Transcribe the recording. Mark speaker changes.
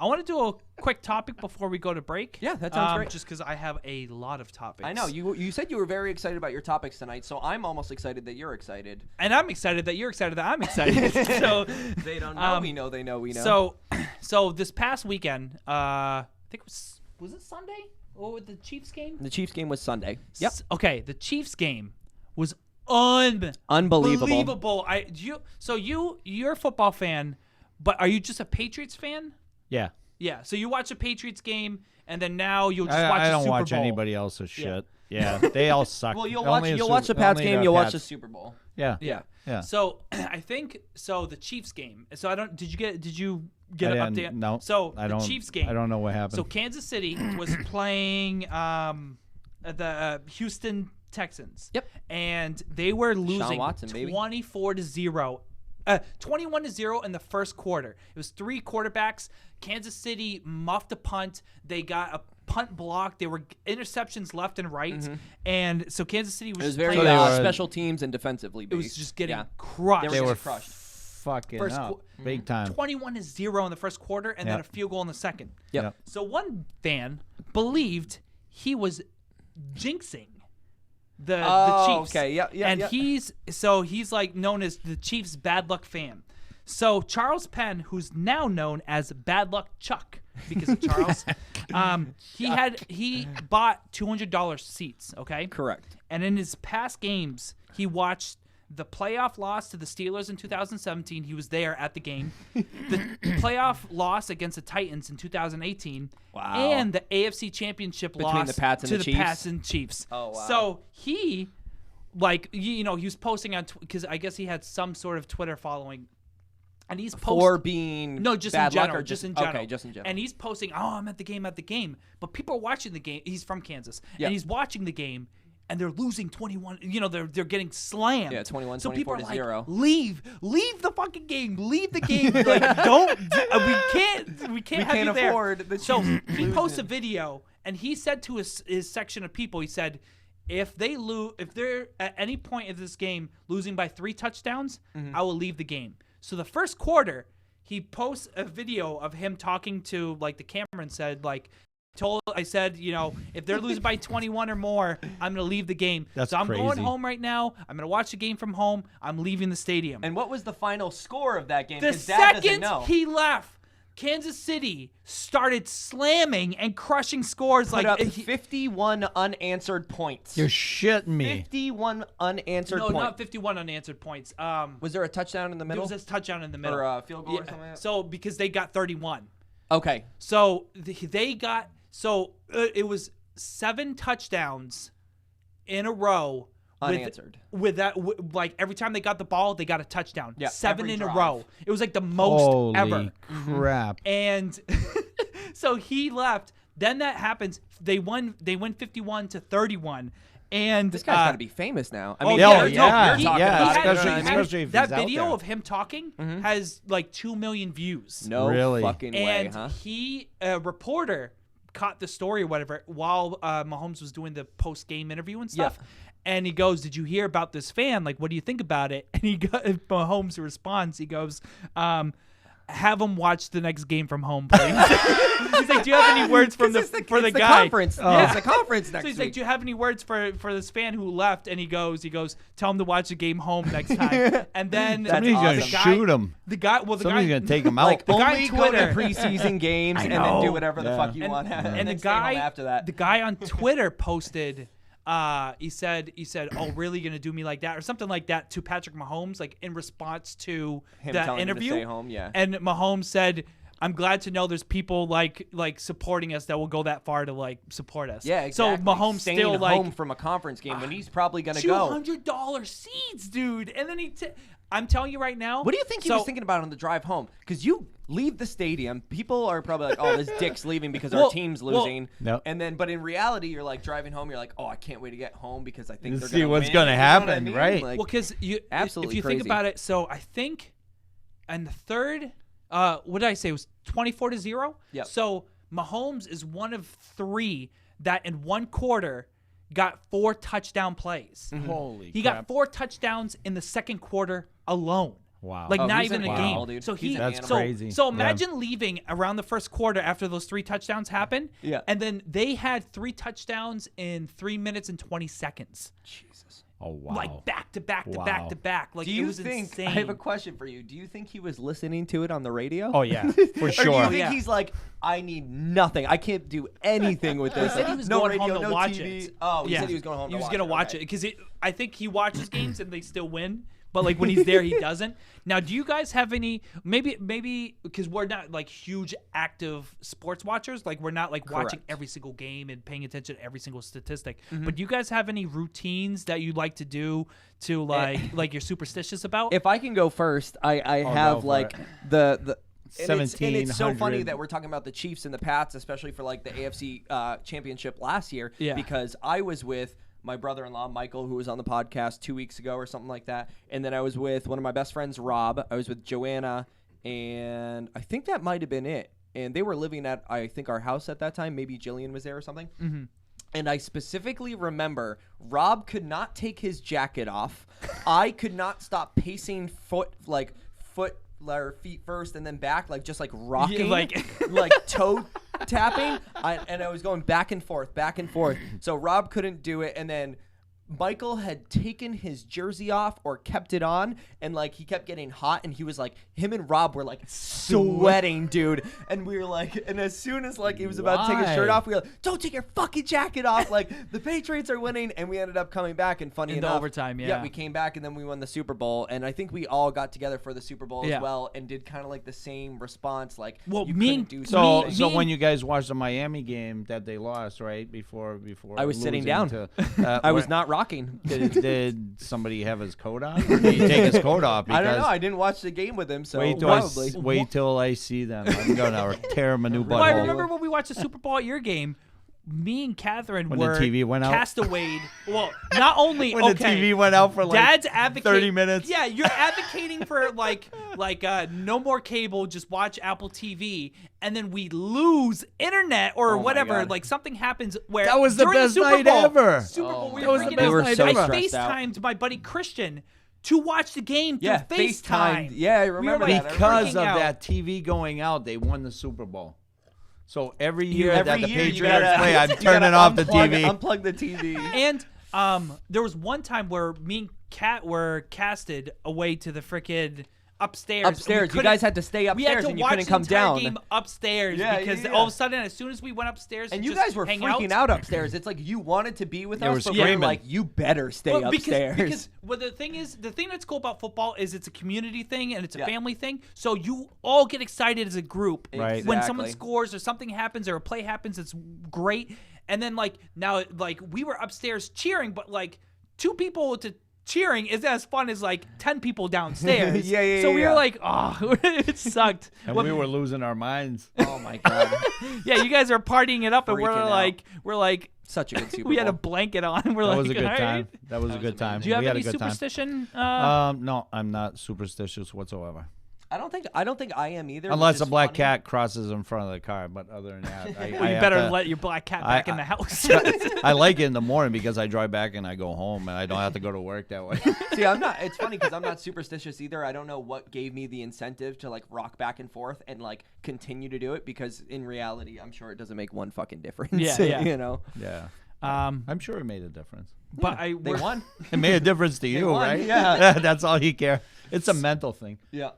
Speaker 1: I want to do a quick topic before we go to break.
Speaker 2: Yeah, that sounds great.
Speaker 1: Just because I have a lot of topics.
Speaker 2: I know. You said you were very excited about your topics tonight, so I'm almost excited that you're excited.
Speaker 1: And I'm excited that you're excited that I'm excited. So
Speaker 2: they don't know. We know. They know. We know.
Speaker 1: So this past weekend, I think was it Sunday? Or the Chiefs game?
Speaker 2: The Chiefs game was Sunday. Yep.
Speaker 1: Okay, the Chiefs game was
Speaker 2: unbelievable.
Speaker 1: You're a football fan, but are you just a Patriots fan?
Speaker 3: Yeah.
Speaker 1: Yeah. So you watch a Patriots game, and then now you'll just watch.
Speaker 3: I
Speaker 1: the
Speaker 3: don't
Speaker 1: Super
Speaker 3: watch
Speaker 1: Bowl.
Speaker 3: anybody else's shit. Yeah, they all suck.
Speaker 2: Well, you'll watch the Pats game. You'll watch the Super Bowl.
Speaker 3: Yeah.
Speaker 1: So I think the Chiefs game. So Did you get an update?
Speaker 3: No.
Speaker 1: So
Speaker 3: the
Speaker 1: Chiefs game.
Speaker 3: I don't know what happened.
Speaker 1: So Kansas City was playing the Houston Texans.
Speaker 2: Yep.
Speaker 1: And they were losing
Speaker 2: Watson,
Speaker 1: 24-0. 21-0 in the first quarter. It was 3 quarterbacks. Kansas City muffed a punt. They got a punt block. There were interceptions left and right.
Speaker 2: Mm-hmm.
Speaker 1: And so Kansas City was,
Speaker 2: it was very special teams and defensively based.
Speaker 1: It was just getting crushed.
Speaker 2: They were crushed.
Speaker 3: Fucking up. Big time.
Speaker 1: 21-0 in the first quarter and then a field goal in the second.
Speaker 2: Yep.
Speaker 1: So one fan believed he was jinxing the Chiefs.
Speaker 2: Okay. Yeah.
Speaker 1: And he's like known as the Chiefs' bad luck fan. So Charles Penn, who's now known as Bad Luck Chuck because of Charles, he bought $200 seats. Okay.
Speaker 2: Correct.
Speaker 1: And in his past games, he watched the playoff loss to the Steelers in 2017. He was there at the game. The playoff loss against the Titans in 2018.
Speaker 2: Wow.
Speaker 1: And the AFC Championship loss
Speaker 2: the Pats and
Speaker 1: to
Speaker 2: the
Speaker 1: the
Speaker 2: Chiefs?
Speaker 1: Pats and Chiefs.
Speaker 2: Oh, wow.
Speaker 1: So he, he was posting on because I guess he had some sort of Twitter following. And he's
Speaker 2: for being
Speaker 1: just
Speaker 2: bad
Speaker 1: in general,
Speaker 2: luck or
Speaker 1: just in general.
Speaker 2: Okay, just in general.
Speaker 1: And he's posting, I'm at the game. But people are watching the game. He's from Kansas.
Speaker 2: Yeah.
Speaker 1: And he's watching the game. And they're losing 21. They're getting slammed.
Speaker 2: Yeah, 21,
Speaker 1: so
Speaker 2: 24
Speaker 1: people are
Speaker 2: to 0.
Speaker 1: Like, leave the fucking game, leave the game. Like, don't. We can't have you there.
Speaker 2: Afford the
Speaker 1: So he posts a video, and he said to his section of people, he said, if they're at any point in this game losing by 3 touchdowns, I will leave the game. So the first quarter, he posts a video of him talking to the camera and said I said, if they're losing by 21 or more, I'm going to leave the game.
Speaker 3: That's
Speaker 1: so I'm
Speaker 3: crazy.
Speaker 1: going home right now. I'm going to watch the game from home. I'm leaving the stadium.
Speaker 2: And what was the final score of that game?
Speaker 1: The
Speaker 2: Dad doesn't
Speaker 1: second
Speaker 2: know.
Speaker 1: he left, Kansas City started slamming and crushing scores.
Speaker 2: Put up 51 unanswered points.
Speaker 3: You're shitting me.
Speaker 2: 51 unanswered points.
Speaker 1: No, not 51 unanswered points.
Speaker 2: Was there a touchdown in the middle?
Speaker 1: There was a touchdown in the middle.
Speaker 2: Or a field goal or something like that?
Speaker 1: So because they got 31.
Speaker 2: Okay.
Speaker 1: So they got... So it was 7 touchdowns in a row.
Speaker 2: Unanswered.
Speaker 1: With that, every time they got the ball, they got a touchdown.
Speaker 2: Yeah,
Speaker 1: 7
Speaker 2: every
Speaker 1: in
Speaker 2: drive.
Speaker 1: a row. It was the most
Speaker 3: Holy
Speaker 1: ever.
Speaker 3: crap.
Speaker 1: And so he left. Then that happens. They win 51-31. And
Speaker 2: this guy's got to be famous now. I mean,
Speaker 3: especially if
Speaker 1: that
Speaker 3: he's out
Speaker 1: video
Speaker 3: there.
Speaker 1: of him talking has 2 million views.
Speaker 2: No
Speaker 3: Really?
Speaker 2: fucking way,
Speaker 1: And
Speaker 2: huh?
Speaker 1: a reporter caught the story or whatever while Mahomes was doing the post-game interview and stuff.
Speaker 2: Yeah.
Speaker 1: And he goes, "Did you hear about this fan? What do you think about it?" And Mahomes responds, he goes, "Have him watch the next game from home, please." He's like, "Do you have any words for the guy?"
Speaker 2: Conference.
Speaker 1: Yeah.
Speaker 2: Yeah, it's the conference next
Speaker 1: So he's
Speaker 2: week.
Speaker 1: like, "Do you have any words for this fan who left?" And he goes, "Tell him to watch the game home next time." And then
Speaker 3: Somebody's
Speaker 2: awesome.
Speaker 3: gonna shoot him.
Speaker 1: Somebody's
Speaker 3: gonna take him out.
Speaker 1: The guy
Speaker 2: only
Speaker 1: on
Speaker 2: go to
Speaker 1: Twitter,
Speaker 2: preseason games and then do whatever the fuck you want.
Speaker 1: and the
Speaker 2: then stay home
Speaker 1: guy
Speaker 2: after that.
Speaker 1: the guy on Twitter posted. He said, "Oh, really gonna do me like that?" or something like that to Patrick Mahomes, in response to
Speaker 2: Him
Speaker 1: that
Speaker 2: telling him to
Speaker 1: interview.
Speaker 2: stay home, yeah.
Speaker 1: And Mahomes said, "I'm glad to know there's people like supporting us that will go that far to support us."
Speaker 2: Yeah, exactly.
Speaker 1: So Mahomes
Speaker 2: staying
Speaker 1: still
Speaker 2: home from a conference game when he's probably gonna go.
Speaker 1: $200 seats, dude. And then I'm telling you right now.
Speaker 2: What do you think he was thinking about on the drive home? Because you leave the stadium, people are probably like, "Oh, this dick's leaving because our team's losing."
Speaker 3: Nope.
Speaker 2: And then, but in reality, you're driving home. You're like, "Oh, I can't wait to get home because I think they're
Speaker 3: See
Speaker 2: gonna
Speaker 3: what's
Speaker 2: win."
Speaker 3: gonna
Speaker 2: You know what I
Speaker 3: happen,
Speaker 2: mean?
Speaker 3: right?
Speaker 2: Like,
Speaker 1: Well, because
Speaker 2: absolutely
Speaker 1: if you
Speaker 2: crazy.
Speaker 1: think about it, so I think, and the third, what did I say? It was 24-0.
Speaker 2: Yep.
Speaker 1: So Mahomes is one of 3 that in one quarter got 4 touchdown plays.
Speaker 3: Holy
Speaker 1: He
Speaker 3: crap.
Speaker 1: got 4 touchdowns in the second quarter alone.
Speaker 3: Wow.
Speaker 1: Like
Speaker 2: Oh,
Speaker 1: not
Speaker 2: he's
Speaker 1: even
Speaker 2: an
Speaker 1: a
Speaker 2: animal,
Speaker 1: game.
Speaker 2: dude.
Speaker 1: So
Speaker 2: He's an
Speaker 3: That's
Speaker 2: animal.
Speaker 3: crazy.
Speaker 1: So imagine leaving around the first quarter after those 3 touchdowns happened.
Speaker 2: Yeah.
Speaker 1: And then they had 3 touchdowns in 3 minutes and 20 seconds.
Speaker 2: Jesus.
Speaker 3: Oh wow.
Speaker 1: Like back to back to
Speaker 3: Wow.
Speaker 1: back to back. Like
Speaker 2: Do
Speaker 1: it
Speaker 2: you
Speaker 1: was
Speaker 2: think?
Speaker 1: insane.
Speaker 2: I have a question for you. Do you think he was listening to it on the radio?
Speaker 3: Oh yeah, for
Speaker 2: Or
Speaker 3: sure.
Speaker 2: do you think
Speaker 1: Yeah.
Speaker 2: he's like, I need nothing. I can't do anything with this.
Speaker 1: He said he was
Speaker 2: no
Speaker 1: going
Speaker 2: radio,
Speaker 1: home to
Speaker 2: no
Speaker 1: watch
Speaker 2: TV.
Speaker 1: it.
Speaker 2: Oh, he said he was going home.
Speaker 1: He was
Speaker 2: going to
Speaker 1: watch it because I think he watches games and they still win. But like when he's there, he doesn't. Now, do you guys have any? Maybe because we're not like huge active sports watchers. Like we're not like watching
Speaker 2: Correct.
Speaker 1: every single game and paying attention to every single statistic. But do you guys have any routines that you like to do to like you're superstitious about?
Speaker 2: If I can go first, I
Speaker 3: go
Speaker 2: have
Speaker 3: for
Speaker 2: like
Speaker 3: it.
Speaker 2: the. And it's so funny
Speaker 3: 1700.
Speaker 2: that we're talking about the Chiefs and the Pats, especially for like the AFC championship last year,
Speaker 1: Yeah.
Speaker 2: because I was with my brother-in-law, Michael, who was on the podcast 2 weeks ago or something like that. And then I was with one of my best friends, Rob. I was with Joanna, and I think that might have been it. And they were living at, I think, our house at that time. Maybe Jillian was there or something. Mm-hmm. And I specifically remember Rob could not take his jacket off. I could not stop pacing foot or feet first and then back, like just like rocking,
Speaker 1: like-
Speaker 2: like toe tapping. And I was going back and forth. So Rob couldn't do it. And then Michael had taken his jersey off or kept it on, and like he kept getting hot, and he was like, him and Rob were like sweating, dude. And we were like, and as soon as like he was about to take his shirt
Speaker 3: Why?
Speaker 2: off, we were like, don't take your fucking jacket off. Like the Patriots are winning, and we ended up coming back. And funny
Speaker 1: In the
Speaker 2: enough,
Speaker 1: overtime, yeah.
Speaker 2: we came back, and then we won the Super Bowl. And I think we all got together for the Super Bowl
Speaker 1: Yeah.
Speaker 2: as well, and did kind of like the same response, like,
Speaker 1: Well,
Speaker 2: you
Speaker 1: me
Speaker 2: couldn't
Speaker 1: and-
Speaker 2: do
Speaker 3: So,
Speaker 2: something.
Speaker 3: so
Speaker 1: Me-
Speaker 3: when you guys watched the Miami game that they lost, right before
Speaker 2: I was sitting
Speaker 3: losing
Speaker 2: down.
Speaker 3: to,
Speaker 2: I was not rocking.
Speaker 3: Did somebody have his coat on? Or did he take his coat off?
Speaker 2: I don't know.
Speaker 3: Because
Speaker 2: I didn't watch the game with him, so
Speaker 3: wait till
Speaker 2: probably.
Speaker 3: wait till I see them. I'm gonna tear him a new
Speaker 1: Well, I
Speaker 3: butthole.
Speaker 1: remember when we watched the Super Bowl at your game. Me and Catherine
Speaker 3: When the
Speaker 1: were
Speaker 3: TV went out?
Speaker 1: castawayed. Well, not only
Speaker 3: when
Speaker 1: okay,
Speaker 3: the TV went out for like
Speaker 1: Dad's advocating
Speaker 3: 30 minutes.
Speaker 1: Yeah, you're advocating for like no more cable, just watch Apple TV, and then we lose internet or
Speaker 2: Oh my
Speaker 1: whatever.
Speaker 2: God.
Speaker 1: Like something happens where
Speaker 3: That was the
Speaker 1: during
Speaker 3: best
Speaker 1: Super
Speaker 3: night
Speaker 1: Bowl,
Speaker 3: ever.
Speaker 1: Super Bowl,
Speaker 2: Oh
Speaker 1: we
Speaker 2: my
Speaker 1: were
Speaker 3: God.
Speaker 1: freaking
Speaker 3: They
Speaker 1: out.
Speaker 3: were so
Speaker 1: I
Speaker 2: stressed out.
Speaker 1: FaceTimed my buddy Christian to watch the game through
Speaker 2: Yeah,
Speaker 1: FaceTime.
Speaker 2: Yeah, I
Speaker 1: We were
Speaker 2: remember
Speaker 1: like,
Speaker 2: that.
Speaker 3: Because
Speaker 1: freaking
Speaker 3: of
Speaker 1: out.
Speaker 3: that TV going out, they won the Super Bowl. So every year
Speaker 2: Every
Speaker 3: that the
Speaker 2: year you
Speaker 3: Patriots
Speaker 2: gotta-
Speaker 3: play, I'm
Speaker 2: you
Speaker 3: turning
Speaker 2: gotta
Speaker 3: off the
Speaker 2: unplug-
Speaker 3: TV.
Speaker 2: Unplug the TV.
Speaker 1: And there was one time where me and Kat were casted away to the frickin' upstairs. and we
Speaker 2: Upstairs. You
Speaker 1: couldn't-
Speaker 2: guys had to stay
Speaker 1: We had
Speaker 2: upstairs
Speaker 1: to
Speaker 2: and you
Speaker 1: watch
Speaker 2: couldn't
Speaker 1: the
Speaker 2: come
Speaker 1: entire
Speaker 2: down.
Speaker 1: game upstairs
Speaker 2: Yeah,
Speaker 1: because
Speaker 2: yeah.
Speaker 1: all of a sudden, as soon as we went upstairs,
Speaker 2: And
Speaker 1: to
Speaker 2: you
Speaker 1: just
Speaker 2: guys were
Speaker 1: hang
Speaker 2: freaking out upstairs. It's like you wanted to be with
Speaker 3: They
Speaker 2: us,
Speaker 3: were
Speaker 2: but we were
Speaker 3: screaming.
Speaker 2: like, you better stay
Speaker 1: Well,
Speaker 2: upstairs.
Speaker 1: because well, the thing that's cool about football is it's a community thing and it's a
Speaker 2: Yeah.
Speaker 1: family thing. So you all get excited as a group
Speaker 3: Right.
Speaker 1: when someone
Speaker 2: Exactly.
Speaker 1: scores or something happens or a play happens. It's great. And then like now, like we were upstairs cheering, but like 2 people to cheering is as fun as like 10 people downstairs.
Speaker 2: Yeah,
Speaker 1: So we
Speaker 2: yeah.
Speaker 1: were like, oh, it sucked.
Speaker 3: And
Speaker 1: What-
Speaker 3: we were losing our minds.
Speaker 2: Oh my god,
Speaker 1: yeah, you guys are partying it up, and
Speaker 2: Freaking out.
Speaker 1: we're like,
Speaker 2: such a good Super
Speaker 1: we had a
Speaker 2: Bowl.
Speaker 1: blanket on. We're
Speaker 3: That
Speaker 1: like,
Speaker 3: was a good
Speaker 1: all
Speaker 3: time.
Speaker 1: right.
Speaker 3: That was a good time.
Speaker 1: Do you have
Speaker 3: we had
Speaker 1: any
Speaker 3: a good time.
Speaker 1: superstition?
Speaker 3: No, I'm not superstitious whatsoever.
Speaker 2: I don't think I am either.
Speaker 3: Unless
Speaker 2: which
Speaker 3: a
Speaker 2: is
Speaker 3: black
Speaker 2: funny.
Speaker 3: cat crosses in front of the car, but other than that, I
Speaker 1: Well, you
Speaker 3: have
Speaker 1: better
Speaker 3: to-
Speaker 1: let your black cat back in the house.
Speaker 3: I like it in the morning because I drive back and I go home and I don't have to go to work that way.
Speaker 2: See, I'm not. It's funny because I'm not superstitious either. I don't know what gave me the incentive to like rock back and forth and like continue to do it because in reality, I'm sure it doesn't make one fucking difference.
Speaker 1: Yeah, yeah.
Speaker 2: You know.
Speaker 3: Yeah,
Speaker 1: Um,
Speaker 3: I'm sure it made a difference.
Speaker 1: but
Speaker 2: They won.
Speaker 3: It made a difference to you,
Speaker 2: won,
Speaker 3: right?
Speaker 2: yeah.
Speaker 3: That's all you care. It's a mental thing.
Speaker 2: Yeah.